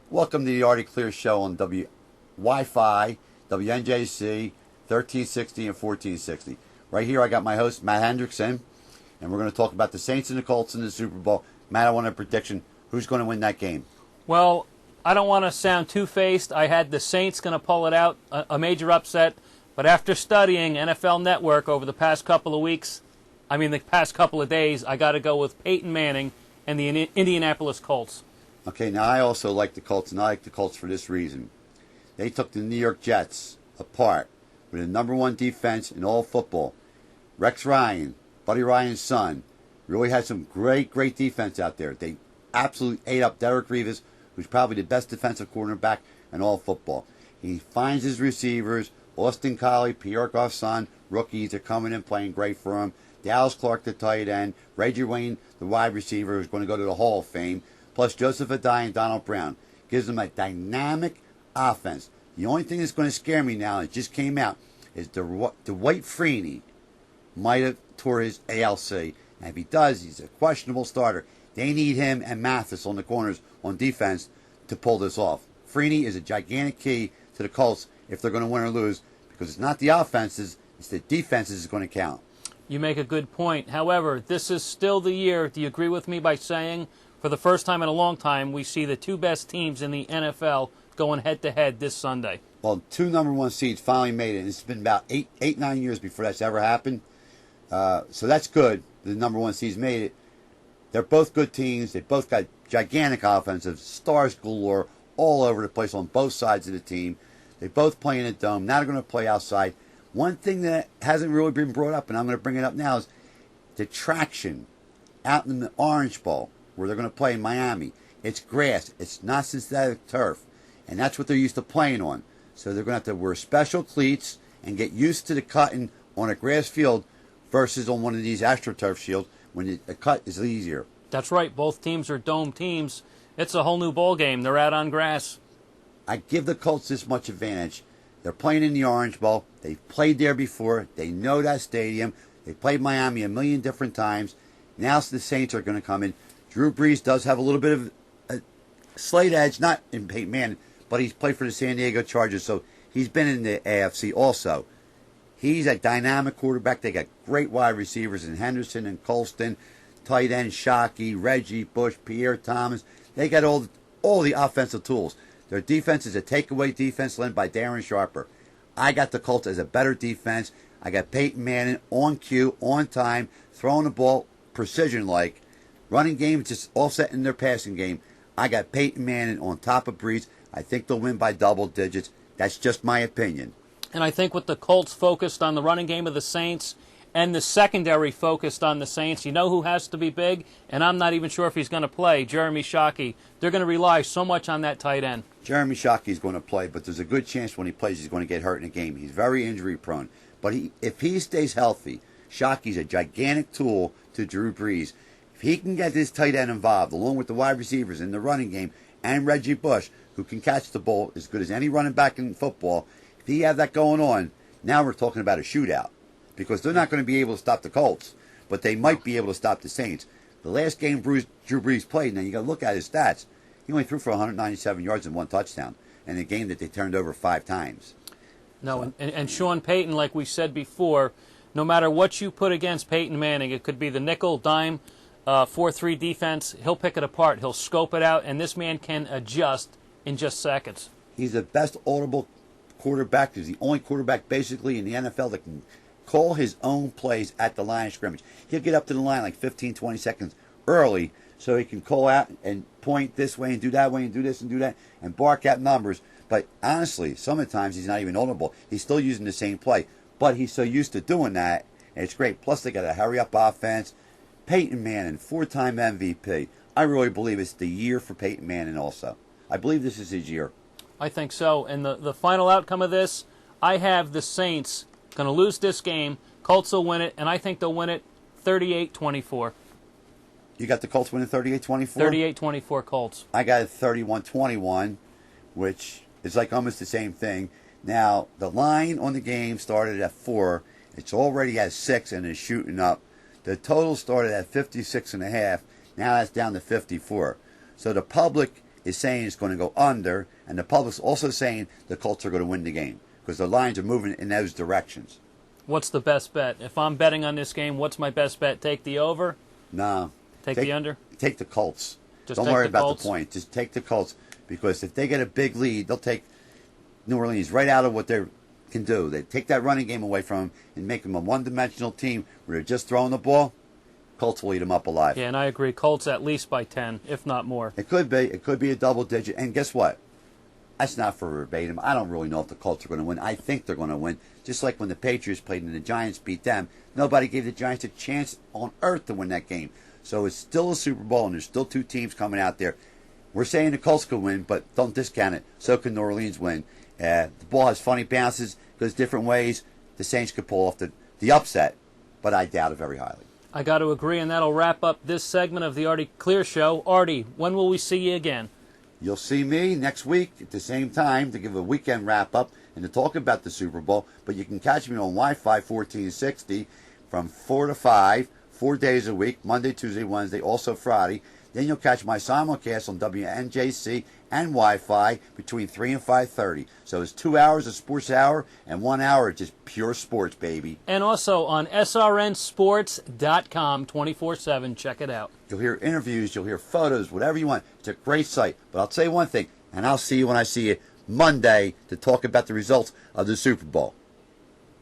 Welcome to the Artie Clear Show on Wi-Fi, WNJC, 1360 and 1460. Right here I got my host, Matt Hendrickson, and we're going to talk about the Saints and the Colts in the Super Bowl. Matt, I want a prediction. Who's going to win that game? Well, I don't want to sound two-faced. I had the Saints going to pull it out, a major upset. But after studying NFL Network over the past couple of days, I got to go with Peyton Manning and the Indianapolis Colts. Okay, now I also like the Colts, and I like the Colts for this reason. They took the New York Jets apart with the number one defense in all football. Rex Ryan, Buddy Ryan's son, really had some great defense out there. They absolutely ate up Derek Rivas, who's probably the best defensive cornerback in all football. He finds his receivers. Austin Collie, Pierre Garçon, rookies are coming in playing great for him. Dallas Clark, the tight end. Reggie Wayne, the wide receiver, who's going to go to the Hall of Fame. Plus Joseph Adai and Donald Brown. Gives them a dynamic offense. The only thing that's going to scare me now, it just came out, is Dwight Freeney might have tore his ALC. And if he does, he's a questionable starter. They need him and Mathis on the corners on defense to pull this off. Freeney is a gigantic key to the Colts if they're going to win or lose, because it's not the offenses, it's the defenses is going to count. You make a good point. However, this is still the year, do you agree with me by saying, for the first time in a long time, we see the two best teams in the NFL going head-to-head this Sunday? Well, two number one seeds finally made it. It's been about 9 years before that's ever happened. So that's good. The number one seeds made it. They're both good teams. They both got gigantic offensive, stars galore all over the place on both sides of the team. They both play in a dome. Now they're going to play outside. One thing that hasn't really been brought up, and I'm going to bring it up now, is the traction out in the Orange Bowl, where they're going to play in Miami. It's grass. It's not synthetic turf. And that's what they're used to playing on. So they're going to have to wear special cleats and get used to the cutting on a grass field versus on one of these AstroTurf shields when the cut is easier. That's right. Both teams are dome teams. It's a whole new ball game. They're out on grass. I give the Colts this much advantage. They're playing in the Orange Bowl. They've played there before. They know that stadium. They played Miami a million different times. Now the Saints are going to come in. Drew Brees does have a little bit of a slight edge, not in Peyton Manning, but he's played for the San Diego Chargers, so he's been in the AFC also. He's a dynamic quarterback. They got great wide receivers in Henderson and Colston, tight end Shockey, Reggie Bush, Pierre Thomas. They got all the offensive tools. Their defense is a takeaway defense led by Darren Sharper. I got the Colts as a better defense. I got Peyton Manning on cue, on time, throwing the ball precision-like. Running game just offsetting their passing game. I got Peyton Manning on top of Brees. I think they'll win by double digits. That's just my opinion. And I think with the Colts focused on the running game of the Saints and the secondary focused on the Saints, you know who has to be big? And I'm not even sure if he's going to play, Jeremy Shockey. They're going to rely so much on that tight end. Jeremy Shockey's going to play, but there's a good chance when he plays he's going to get hurt in a game. He's very injury prone. But if he stays healthy, Shockey's a gigantic tool to Drew Brees. If he can get this tight end involved, along with the wide receivers in the running game, and Reggie Bush, who can catch the ball as good as any running back in football, if he have that going on, now we're talking about a shootout. Because they're not going to be able to stop the Colts, but they might be able to stop the Saints. The last game Drew Brees played, now you got to look at his stats. He only threw for 197 yards and one touchdown in a game that they turned over 5 times. No, and Sean Payton, like we said before, no matter what you put against Peyton Manning, it could be the nickel, dime, 4-3 defense, he'll pick it apart. He'll scope it out, and this man can adjust in just seconds. He's the best audible quarterback. He's the only quarterback basically in the NFL that can call his own plays at the line of scrimmage. He'll get up to the line like 15, 20 seconds early so he can call out and point this way and do that way and do this and do that and bark out numbers. But honestly, some of the times he's not even audible. He's still using the same play. But he's so used to doing that, and it's great. Plus, they got a hurry-up offense. Peyton Manning, 4-time MVP. I really believe it's the year for Peyton Manning also. I believe this is his year. I think so. And the final outcome of this, I have the Saints going to lose this game. Colts will win it, and I think they'll win it 38-24. You got the Colts winning 38-24? 38-24 Colts. I got it 31-21, which is like almost the same thing. Now, the line on the game started at 4. It's already at 6 and is shooting up. The total started at 56.5. Now that's down to 54. So the public is saying it's going to go under, and the public's also saying the Colts are going to win the game because the lines are moving in those directions. What's the best bet? If I'm betting on this game, what's my best bet? Take the over? No. Take the under? Take the Colts. Just Don't take worry the about Colts? the point. Just take the Colts because if they get a big lead, they'll take New Orleans right out of what they can do. They take that running game away from them and make them a one-dimensional team where they're just throwing the ball. Colts will eat them up alive. Yeah, and I agree. Colts at least by 10, if not more. It could be. It could be a double digit. And guess what? That's not for verbatim. I don't really know if the Colts are going to win. I think they're going to win. Just like when the Patriots played and the Giants beat them, nobody gave the Giants a chance on earth to win that game. So it's still a Super Bowl, and there's still two teams coming out there. We're saying the Colts could win, but don't discount it. So can New Orleans win. The ball has funny bounces, goes different ways. The Saints could pull off the upset, but I doubt it very highly. I got to agree, and that'll wrap up this segment of the Artie Clear Show. Artie, when will we see you again? You'll see me next week at the same time to give a weekend wrap-up and to talk about the Super Bowl. But you can catch me on Wi-Fi 1460 from 4 to 5, 4 days a week, Monday, Tuesday, Wednesday, also Friday. Then you'll catch my simulcast on WNJC and Wi-Fi between 3 and 5:30. So it's 2 hours of sports hour and 1 hour of just pure sports, baby. And also on srnsports.com 24/7. Check it out. You'll hear interviews, you'll hear photos, whatever you want. It's a great site. But I'll tell you one thing, and I'll see you when I see you Monday to talk about the results of the Super Bowl.